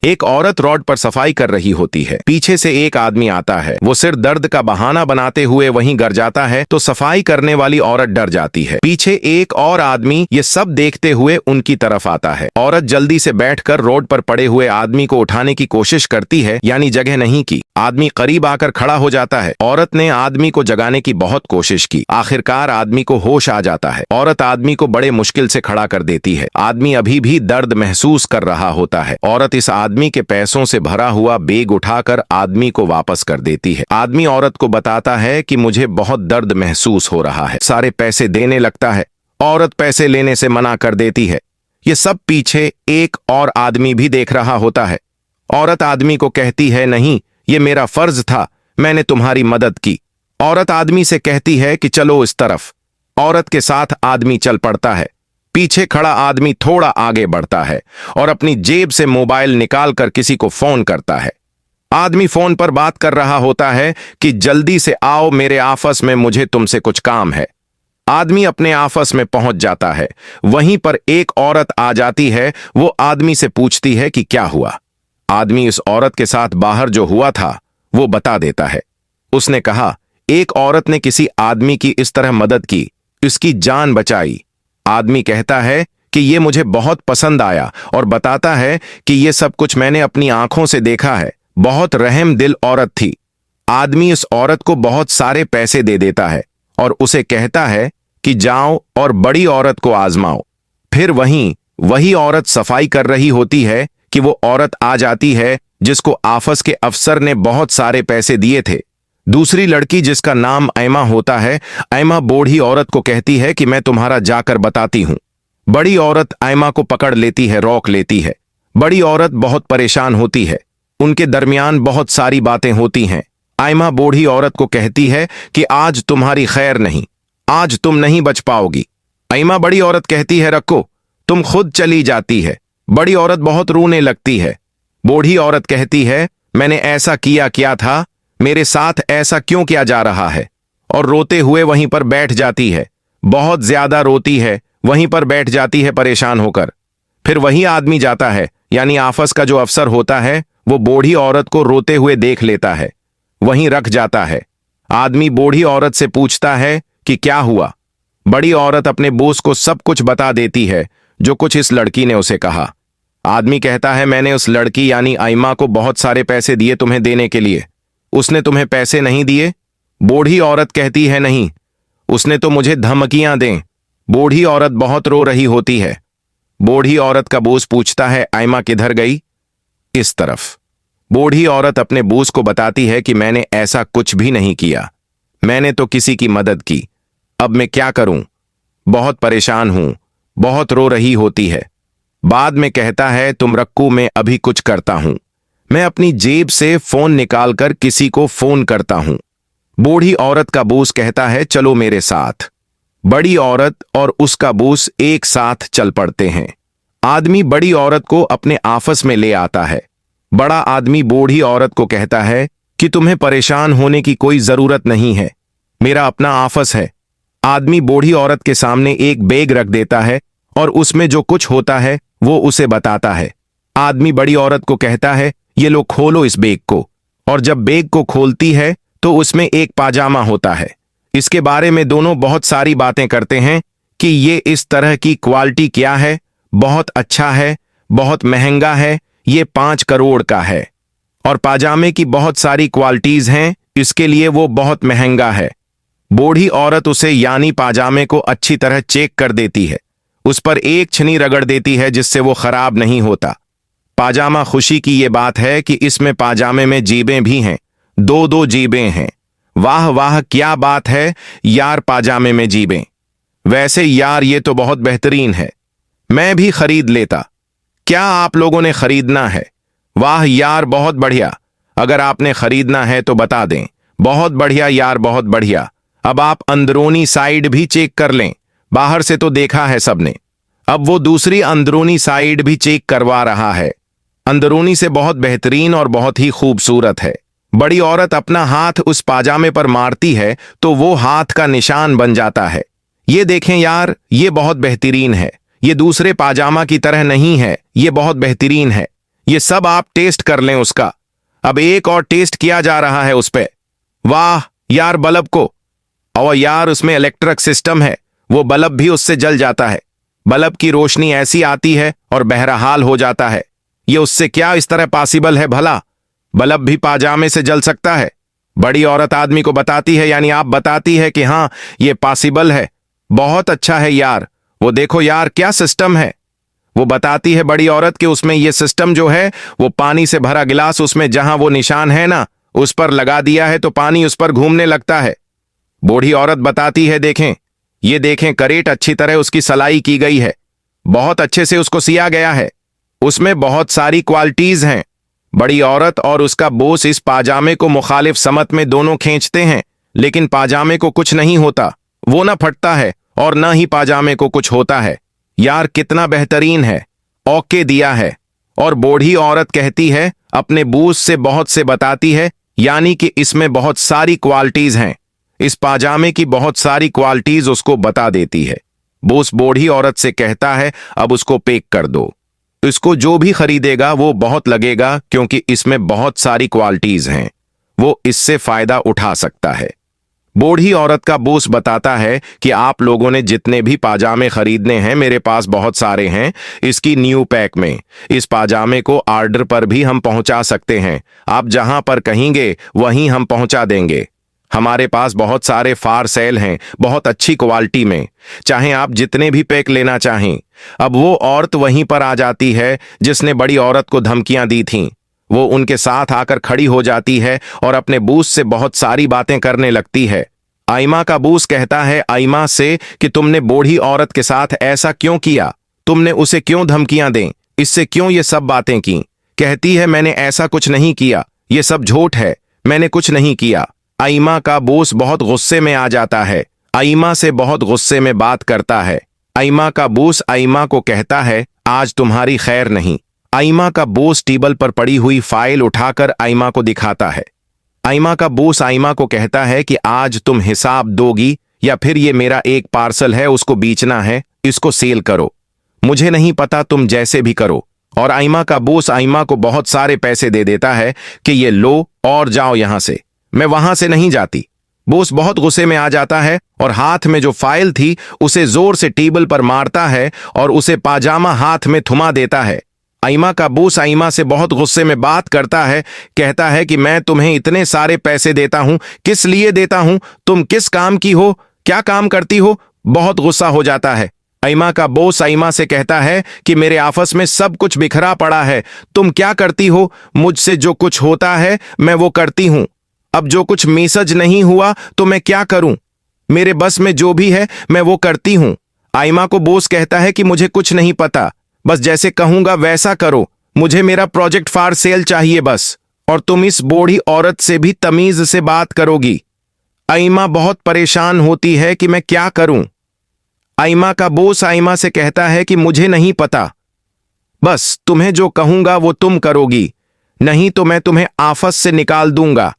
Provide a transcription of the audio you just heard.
एक औरत रोड पर सफाई कर रही होती है। पीछे से एक आदमी आता है। वो सिर दर्द का बहाना बनाते हुए वहीं गिर जाता है तो सफाई करने वाली औरत डर जाती है। पीछे एक और आदमी ये सब देखते हुए उनकी तरफ आता है। औरत जल्दी से बैठकर रोड पर पड़े हुए आदमी को उठाने की कोशिश करती है, यानी जगह नहीं की। आदमी करीब आकर खड़ा हो जाता है। औरत ने आदमी को जगाने की बहुत कोशिश की। आखिरकार आदमी को होश आ जाता है। औरत आदमी को बड़े मुश्किल से खड़ा कर देती है। आदमी अभी भी दर्द महसूस कर रहा होता है। औरत इस आदमी के पैसों से भरा हुआ बैग उठाकर आदमी को वापस कर देती है। आदमी औरत को बताता है कि मुझे बहुत दर्द महसूस हो रहा है। सारे पैसे देने लगता है। औरत पैसे लेने से मना कर देती है। ये सब पीछे एक और आदमी भी देख रहा होता है। औरत आदमी को कहती है, नहीं, ये मेरा फर्ज था, मैंने तुम्हारी मदद की। औरत आदमी से कहती है कि चलो इस तरफ। औरत के साथ आदमी चल पड़ता है। पीछे खड़ा आदमी थोड़ा आगे बढ़ता है और अपनी जेब से मोबाइल निकालकर किसी को फोन करता है। आदमी फोन पर बात कर रहा होता है कि जल्दी से आओ मेरे ऑफिस में, मुझे तुमसे कुछ काम है। आदमी अपने ऑफिस में पहुंच जाता है। वहीं पर एक औरत आ जाती है। वो आदमी से पूछती है कि क्या हुआ। आदमी इस औरत के साथ बाहर जो हुआ था वो बता देता है। उसने कहा, एक औरत ने किसी आदमी की इस तरह मदद की, इसकी जान बचाई। आदमी कहता है कि ये मुझे बहुत पसंद आया और बताता है कि ये सब कुछ मैंने अपनी आंखों से देखा है। बहुत रहम दिल औरत थी। आदमी इस औरत को बहुत सारे पैसे दे देता है और उसे कहता है कि जाओ और बड़ी औरत को आजमाओ। फिर वही औरत सफाई कर रही होती है कि वो औरत आ जाती है जिसको ऑफिस के अफसर ने बहुत सारे पैसे दिए थे। दूसरी लड़की जिसका नाम ऐमा होता है, ऐमा बूढ़ी औरत को कहती है कि मैं तुम्हारा जाकर बताती हूं। बड़ी औरत ऐमा को पकड़ लेती है, रोक लेती है। बड़ी औरत बहुत परेशान होती है। उनके दरमियान बहुत सारी बातें होती हैं। ऐमा बूढ़ी औरत को कहती है कि आज तुम्हारी खैर नहीं, आज तुम नहीं बच पाओगी। ऐमा बड़ी औरत कहती है, रखो, तुम खुद चली जाती है। बड़ी औरत बहुत रोने लगती है। बूढ़ी औरत कहती है, मैंने ऐसा क्या था, मेरे साथ ऐसा क्यों किया जा रहा है, और रोते हुए वहीं पर बैठ जाती है। बहुत ज्यादा रोती है, वहीं पर बैठ जाती है परेशान होकर। फिर वही आदमी जाता है, यानी ऑफिस का जो अफसर होता है, वो बूढ़ी औरत को रोते हुए देख लेता है, वहीं रख जाता है। आदमी बूढ़ी औरत से पूछता है कि क्या हुआ। बड़ी औरत अपने बॉस को सब कुछ बता देती है, जो कुछ इस लड़की ने उसे कहा। आदमी कहता है, मैंने उस लड़की यानी ऐमा को बहुत सारे पैसे दिए तुम्हें देने के लिए, उसने तुम्हें पैसे नहीं दिए। बूढ़ी औरत कहती है, नहीं, उसने तो मुझे धमकियां दें। बूढ़ी औरत बहुत रो रही होती है। बूढ़ी औरत का बॉस पूछता है, ऐमा किधर गई। इस तरफ। बूढ़ी औरत अपने बॉस को बताती है कि मैंने ऐसा कुछ भी नहीं किया, मैंने तो किसी की मदद की। अब मैं क्या करूं, बहुत परेशान हूं। बहुत रो रही होती है। बाद में कहता है, तुम रखो, मैं अभी कुछ करता हूं। मैं अपनी जेब से फोन निकालकर किसी को फोन करता हूं। बूढ़ी औरत का बॉस कहता है, चलो मेरे साथ। बड़ी औरत और उसका बॉस एक साथ चल पड़ते हैं। आदमी बड़ी औरत को अपने ऑफिस में ले आता है। बड़ा आदमी बूढ़ी औरत को कहता है कि तुम्हें परेशान होने की कोई जरूरत नहीं है, मेरा अपना ऑफिस है। आदमी बूढ़ी औरत के सामने एक बैग रख देता है और उसमें जो कुछ होता है वो उसे बताता है। आदमी बड़ी औरत को कहता है, ये लो, खोलो इस बैग को। और जब बैग को खोलती है तो उसमें एक पाजामा होता है। इसके बारे में दोनों बहुत सारी बातें करते हैं कि ये इस तरह की क्वालिटी क्या है, बहुत अच्छा है, बहुत महंगा है, ये 5 करोड़ का है। और पाजामे की बहुत सारी क्वालिटीज हैं, इसके लिए वो बहुत महंगा है। बूढ़ी औरत उसे यानी पाजामे को अच्छी तरह चेक कर देती है। उस पर एक छनी रगड़ देती है जिससे वो खराब नहीं होता। पाजामा खुशी की ये बात है कि इसमें पाजामे में जेबें भी हैं, 2-2 जेबें हैं। वाह वाह, क्या बात है यार, पाजामे में जेबें। वैसे यार ये तो बहुत बेहतरीन है, मैं भी खरीद लेता। क्या आप लोगों ने खरीदना है? वाह यार, बहुत बढ़िया। अगर आपने खरीदना है तो बता दें। बहुत बढ़िया यार, बहुत बढ़िया। अब आप अंदरूनी साइड भी चेक कर लें, बाहर से तो देखा है सबने। अब वो दूसरी अंदरूनी साइड भी चेक करवा रहा है। अंदरूनी से बहुत बेहतरीन और बहुत ही खूबसूरत है। बड़ी औरत अपना हाथ उस पाजामे पर मारती है तो वो हाथ का निशान बन जाता है। ये देखें यार, ये बहुत बेहतरीन है, ये दूसरे पाजामा की तरह नहीं है, ये बहुत बेहतरीन है। ये सब आप टेस्ट कर लें उसका। अब एक और टेस्ट किया जा रहा है उस पे। वाह यार, बल्ब को, और यार उसमें इलेक्ट्रिक सिस्टम है, वो बल्ब भी उससे जल जाता है। बल्ब की रोशनी ऐसी आती है और बहरहाल हो जाता है। ये उससे क्या इस तरह पॉसिबल है भला? बल्ब भी पाजामे से जल सकता है। बड़ी औरत आदमी को बताती है, यानी आप बताती है कि हाँ ये पॉसिबल है। बहुत अच्छा है यार, वो देखो यार क्या सिस्टम है। वो बताती है बड़ी औरत कि उसमें ये सिस्टम जो है वो पानी से भरा गिलास, उसमें जहां वो निशान है ना उस पर लगा दिया है तो पानी उस पर घूमने लगता है। बूढ़ी औरत बताती है, देखें ये देखें, करेट अच्छी तरह उसकी सलाई की गई है, बहुत अच्छे से उसको सिया गया है, उसमें बहुत सारी क्वालिटीज हैं। बड़ी औरत और उसका बोस इस पाजामे को मुखालिफ समत में दोनों खींचते हैं, लेकिन पाजामे को कुछ नहीं होता, वो ना फटता है और ना ही पाजामे को कुछ होता है। यार कितना बेहतरीन है, ओके दिया है। और बूढ़ी औरत कहती है, अपने बूस से बहुत से बताती है, यानी कि इसमें बहुत सारी क्वालिटीज हैं, इस पाजामे की बहुत सारी क्वालिटीज उसको बता देती है। बूस बूढ़ी औरत से कहता है, अब उसको पैक कर दो, इसको जो भी खरीदेगा वो बहुत लगेगा क्योंकि इसमें बहुत सारी क्वालिटीज हैं, वो इससे फायदा उठा सकता है। बूढ़ी औरत का बॉस बताता है कि आप लोगों ने जितने भी पाजामे खरीदने हैं मेरे पास बहुत सारे हैं इसकी न्यू पैक में। इस पाजामे को ऑर्डर पर भी हम पहुंचा सकते हैं, आप जहां पर कहेंगे वहीं हम पहुंचा देंगे। हमारे पास बहुत सारे फार सेल हैं, बहुत अच्छी क्वालिटी में, चाहे आप जितने भी पैक लेना चाहें। अब वो औरत वहीं पर आ जाती है जिसने बड़ी औरत को धमकियां दी थीं। वो उनके साथ आकर खड़ी हो जाती है और अपने बूस से बहुत सारी बातें करने लगती है। आइमा का बूस कहता है आइमा से कि तुमने बूढ़ी औरत के साथ ऐसा क्यों किया, तुमने उसे क्यों धमकियां दें, इससे क्यों ये सब बातें की। कहती है मैंने ऐसा कुछ नहीं किया, ये सब झूठ है, मैंने कुछ नहीं किया। आइमा का बॉस बहुत गुस्से में आ जाता है, आइमा से बहुत गुस्से में बात करता है। आइमा का बॉस आइमा को कहता है आज तुम्हारी खैर नहीं। आइमा का बॉस टेबल पर पड़ी हुई फाइल उठाकर आइमा को दिखाता है। आइमा का बॉस आइमा को कहता है कि आज तुम हिसाब दोगी या फिर ये मेरा एक पार्सल है उसको बेचना है, इसको सेल करो, मुझे नहीं पता, तुम जैसे भी करो। और आइमा का बॉस आइमा को बहुत सारे पैसे दे देता है कि ये लो और जाओ यहां से, मैं वहां से नहीं जाती। बॉस बहुत गुस्से में आ जाता है और हाथ में जो फाइल थी उसे जोर से टेबल पर मारता है और उसे पाजामा हाथ में थमा देता है। आइमा का बॉस आइमा से बहुत गुस्से में बात करता है, कहता है कि मैं तुम्हें इतने सारे पैसे देता हूं, किस लिए देता हूं, तुम किस काम की हो, क्या काम करती हो। बहुत गुस्सा हो जाता है। आइमा का बॉस आइमा से कहता है कि मेरे ऑफिस में सब कुछ बिखरा पड़ा है, तुम क्या करती हो, मुझसे जो कुछ होता है मैं वो करती हूं, अब जो कुछ मैसेज नहीं हुआ तो मैं क्या करूं, मेरे बस में जो भी है मैं वो करती हूं। आइमा को बॉस कहता है कि मुझे कुछ नहीं पता, बस जैसे कहूंगा वैसा करो, मुझे मेरा प्रोजेक्ट फार सेल चाहिए बस, और तुम इस बूढ़ी औरत से भी तमीज से बात करोगी। आइमा बहुत परेशान होती है कि मैं क्या करूं। आइमा का बॉस आइमा से कहता है कि मुझे नहीं पता, बस तुम्हें जो कहूंगा वो तुम करोगी, नहीं तो मैं तुम्हें ऑफिस से निकाल दूंगा।